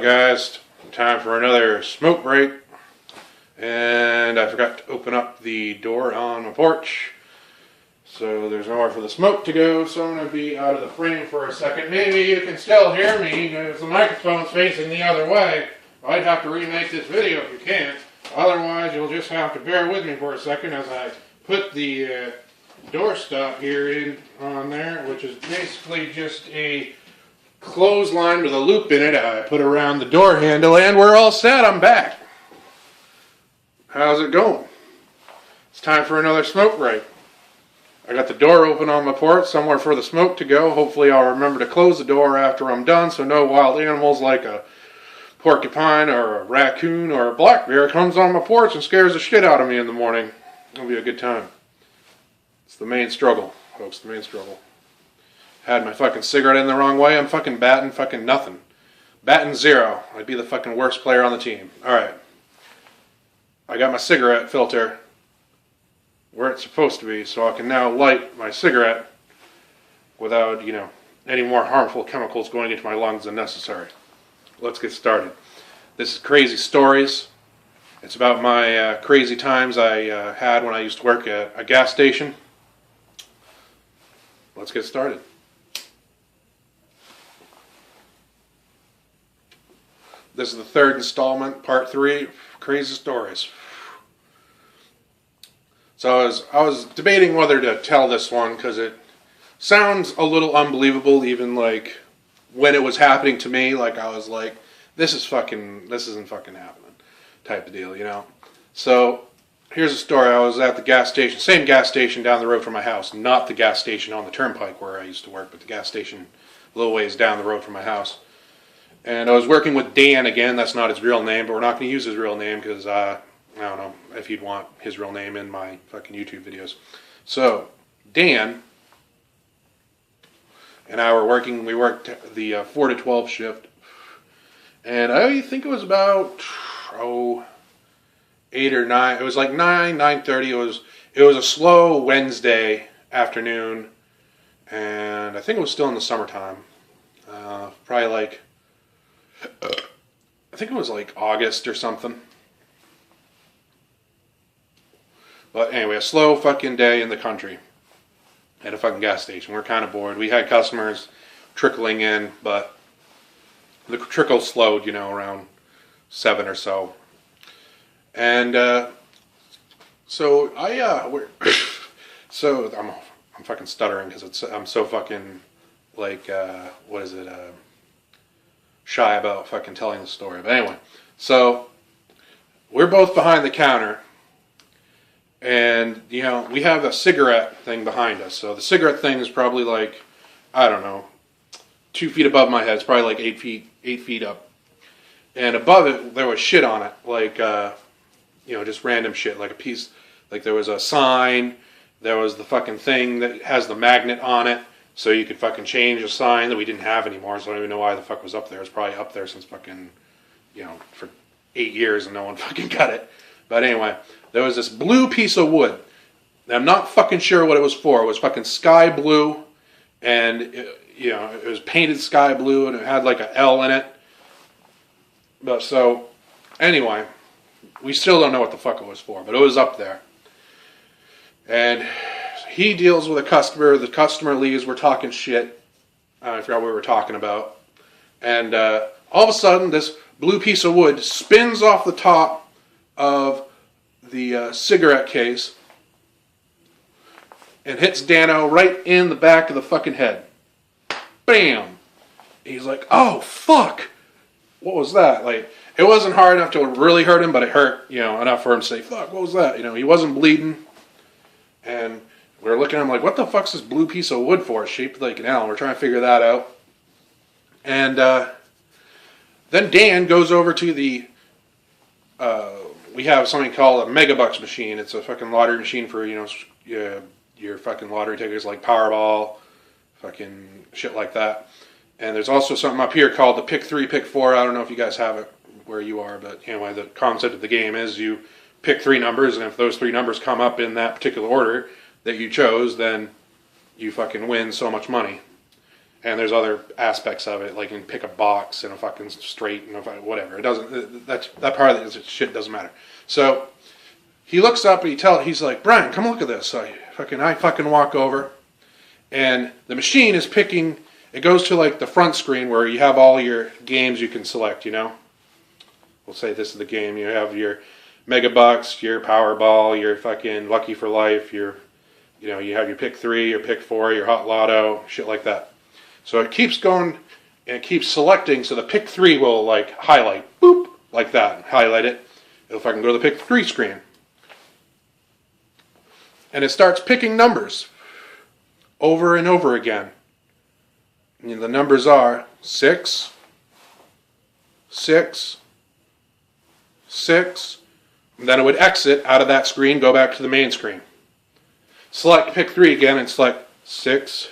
Guys, time for another smoke break, and I forgot to open up the door on my porch, so there's nowhere for the smoke to go, so I'm going to be out of the frame for a second. Maybe you can still hear me because the microphone's facing the other way. I'd have to remake this video if you can't. Otherwise, you'll just have to bear with me for a second as I put the door stop here in on there, which is basically just a clothesline with a loop in it. I put around the door handle and we're all set. I'm back. How's it going? It's time for another smoke break. I got the door open on my porch, somewhere for the smoke to go. Hopefully I'll remember to close the door after I'm done so no wild animals like a porcupine or a raccoon or a black bear comes on my porch and scares the shit out of me in the morning. It'll be a good time. It's the main struggle, folks, the main struggle. Had my fucking cigarette in the wrong way. I'm fucking batting fucking nothing. Batting 0. I'd be the fucking worst player on the team. Alright. I got my cigarette filter where it's supposed to be, so I can now light my cigarette without, any more harmful chemicals going into my lungs than necessary. Let's get started. This is Crazy Stories. It's about my crazy times I had when I used to work at a gas station. Let's get started. This is the third installment, part 3, Crazy Stories. So I was debating whether to tell this one because it sounds a little unbelievable, even like when it was happening to me. Like I was like, this isn't fucking happening, type of deal, So here's a story. I was at the gas station, same gas station down the road from my house, not the gas station on the turnpike where I used to work, but the gas station a little ways down the road from my house. And I was working with Dan again. That's not his real name, but we're not going to use his real name because I don't know if you'd want his real name in my fucking YouTube videos. So Dan and I were working. We worked the 4 to 12 shift, and I think it was about 8 or 9. It was like 9:30. It was a slow Wednesday afternoon, and I think it was still in the summertime. Probably like. I think it was like August or something. But anyway, a slow fucking day in the country at a fucking gas station. We're kind of bored. We had customers trickling in, but the trickle slowed, around 7 or so. And so so I'm fucking stuttering because I'm so fucking like shy about fucking telling the story. But anyway, so we're both behind the counter, and we have a cigarette thing behind us. So the cigarette thing is probably like, I don't know, 2 feet above my head. It's probably like 8 feet up, and above it there was shit on it, like just random shit, like a piece, like there was a sign, there was the fucking thing that has the magnet on it. So you could fucking change a sign that we didn't have anymore, so I don't even know why the fuck it was up there. It's probably up there since fucking, for 8 years and no one fucking got it. But anyway, there was this blue piece of wood. And I'm not fucking sure what it was for. It was fucking sky blue, and it was painted sky blue, and it had like a L in it. But so, anyway, we still don't know what the fuck it was for, but it was up there. And he deals with a customer. The customer leaves. We're talking shit. I forgot what we were talking about. And all of a sudden, this blue piece of wood spins off the top of the cigarette case and hits Dano right in the back of the fucking head. Bam! He's like, oh, fuck! What was that? Like, it wasn't hard enough to really hurt him, but it hurt, enough for him to say, fuck, what was that? He wasn't bleeding. And we were looking at him like, what the fuck's this blue piece of wood for? It's shaped like an L. We're trying to figure that out. And then Dan goes over to the, we have something called a Megabucks machine. It's a fucking lottery machine for, your fucking lottery tickets like Powerball, fucking shit like that. And there's also something up here called the Pick 3, Pick 4. I don't know if you guys have it where you are, but anyway, the concept of the game is you pick 3 numbers, and if those 3 numbers come up in that particular order that you chose, then you fucking win so much money. And there's other aspects of it, like you can pick a box and a fucking straight and whatever. It doesn't, that part of the shit doesn't matter. So he looks up and he's like, Brian, come look at this. So I fucking walk over, and the machine is picking, it goes to like the front screen where you have all your games you can select, you know? We'll say this is the game. You have your Megabucks, your Powerball, your fucking Lucky for Life, you have your Pick 3, your Pick 4, your Hot Lotto, shit like that. So it keeps going and it keeps selecting, so the Pick 3 will like highlight, boop, like that, highlight it. If I can go to the Pick 3 screen. And it starts picking numbers over and over again. And the numbers are 6, 6, 6. And then it would exit out of that screen, go back to the main screen. Select Pick 3 again and select 6,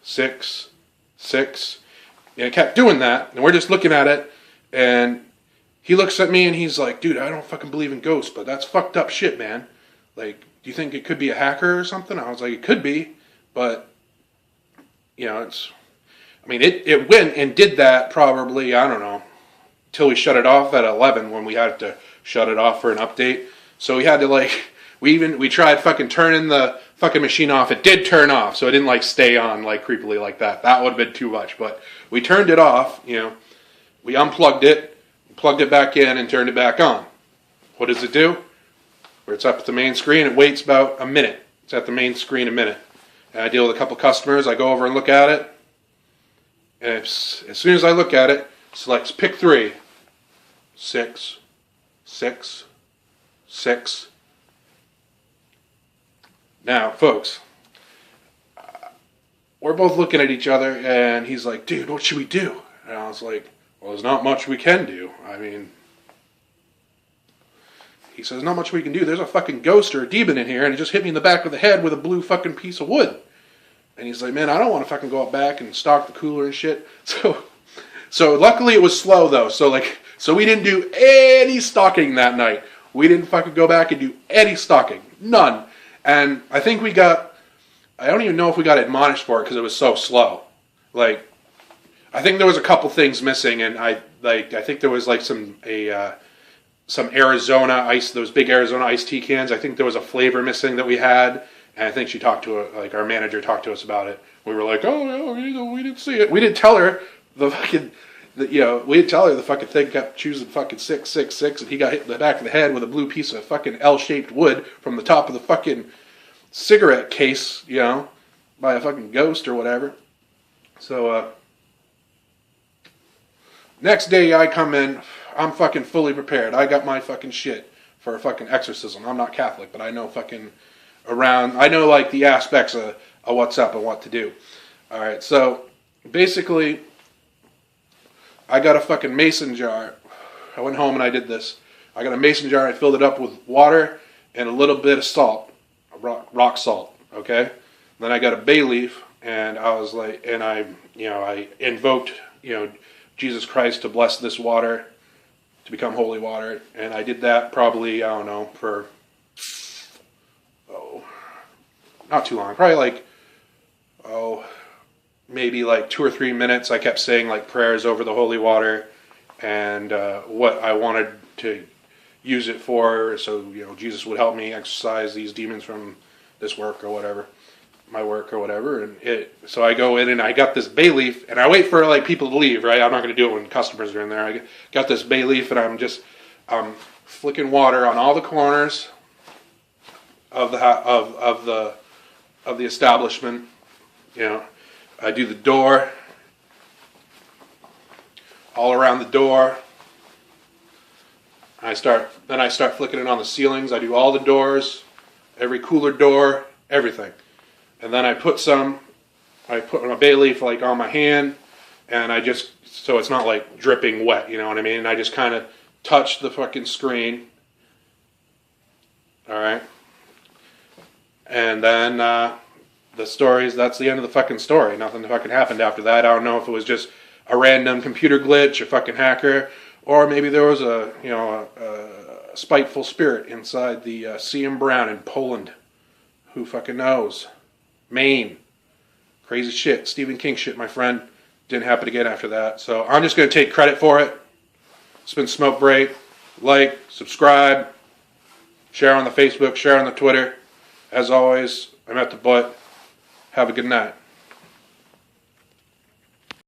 6, 6. And it kept doing that, and we're just looking at it, and he looks at me and he's like, dude, I don't fucking believe in ghosts, but that's fucked up shit, man. Like, do you think it could be a hacker or something? I was like, it could be, but, it went and did that probably, I don't know, till we shut it off at 11 when we had to shut it off for an update. So we had to we tried fucking turning the fucking machine off. It did turn off, so it didn't stay on creepily like that. That would have been too much, but we turned it off, we unplugged it, plugged it back in and turned it back on. What does it do? Where it's up at the main screen, it waits about a minute. It's at the main screen a minute. And I deal with a couple customers, I go over and look at it, and as soon as I look at it, it selects Pick 3, 6, 6, 6. Now, folks, we're both looking at each other, and he's like, dude, what should we do? And I was like, well, there's not much we can do. He says, not much we can do. There's a fucking ghost or a demon in here, and it just hit me in the back of the head with a blue fucking piece of wood. And he's like, man, I don't want to fucking go out back and stock the cooler and shit. So luckily it was slow, though. So we didn't do any stocking that night. We didn't fucking go back and do any stocking. None. And I think I don't even know if we got admonished for it because it was so slow. I think there was a couple things missing, and I think there was some Arizona ice, those big Arizona iced tea cans. I think there was a flavor missing that we had, and I think she talked to our manager talked to us about it. We were like, oh no, we didn't see it. We didn't tell her we didn't tell her the fucking thing kept choosing fucking 6, 6, 6, and he got hit in the back of the head with a blue piece of fucking L-shaped wood from the top of the fucking cigarette case, by a fucking ghost or whatever. So, next day I come in, I'm fucking fully prepared. I got my fucking shit for a fucking exorcism. I'm not Catholic, but I know I know the aspects of what's up and what to do. Alright, so basically, I got a fucking mason jar. I went home and I did this. I got a mason jar, I filled it up with water and a little bit of salt, rock salt, okay? Then I got a bay leaf, and I was like, and I invoked, Jesus Christ to bless this water to become holy water, and I did that probably, I don't know, for, not too long, probably maybe 2 or 3 minutes. I kept saying prayers over the holy water and what I wanted to use it for, so Jesus would help me exorcise these demons from this work or whatever, my work or whatever. And so I go in and I got this bay leaf, and I wait for people to leave, right? I'm not going to do it when customers are in there. I got this bay leaf, and I'm flicking water on all the corners of the establishment. I do the door, all around the door. Then I start flicking it on the ceilings. I do all the doors, every cooler door, everything. And then I put a bay leaf on my hand, and so it's not dripping wet, you know what I mean? And I just kind of touch the fucking screen. Alright? And then, that's the end of the fucking story. Nothing fucking happened after that. I don't know if it was just a random computer glitch, a fucking hacker, or maybe there was a spiteful spirit inside the CM Brown in Poland. Who fucking knows? Maine. Crazy shit. Stephen King shit, my friend. Didn't happen again after that. So I'm just going to take credit for it. It's been Smoke Break. Like, subscribe, share on the Facebook, share on the Twitter. As always, I'm at the butt. Have a good night.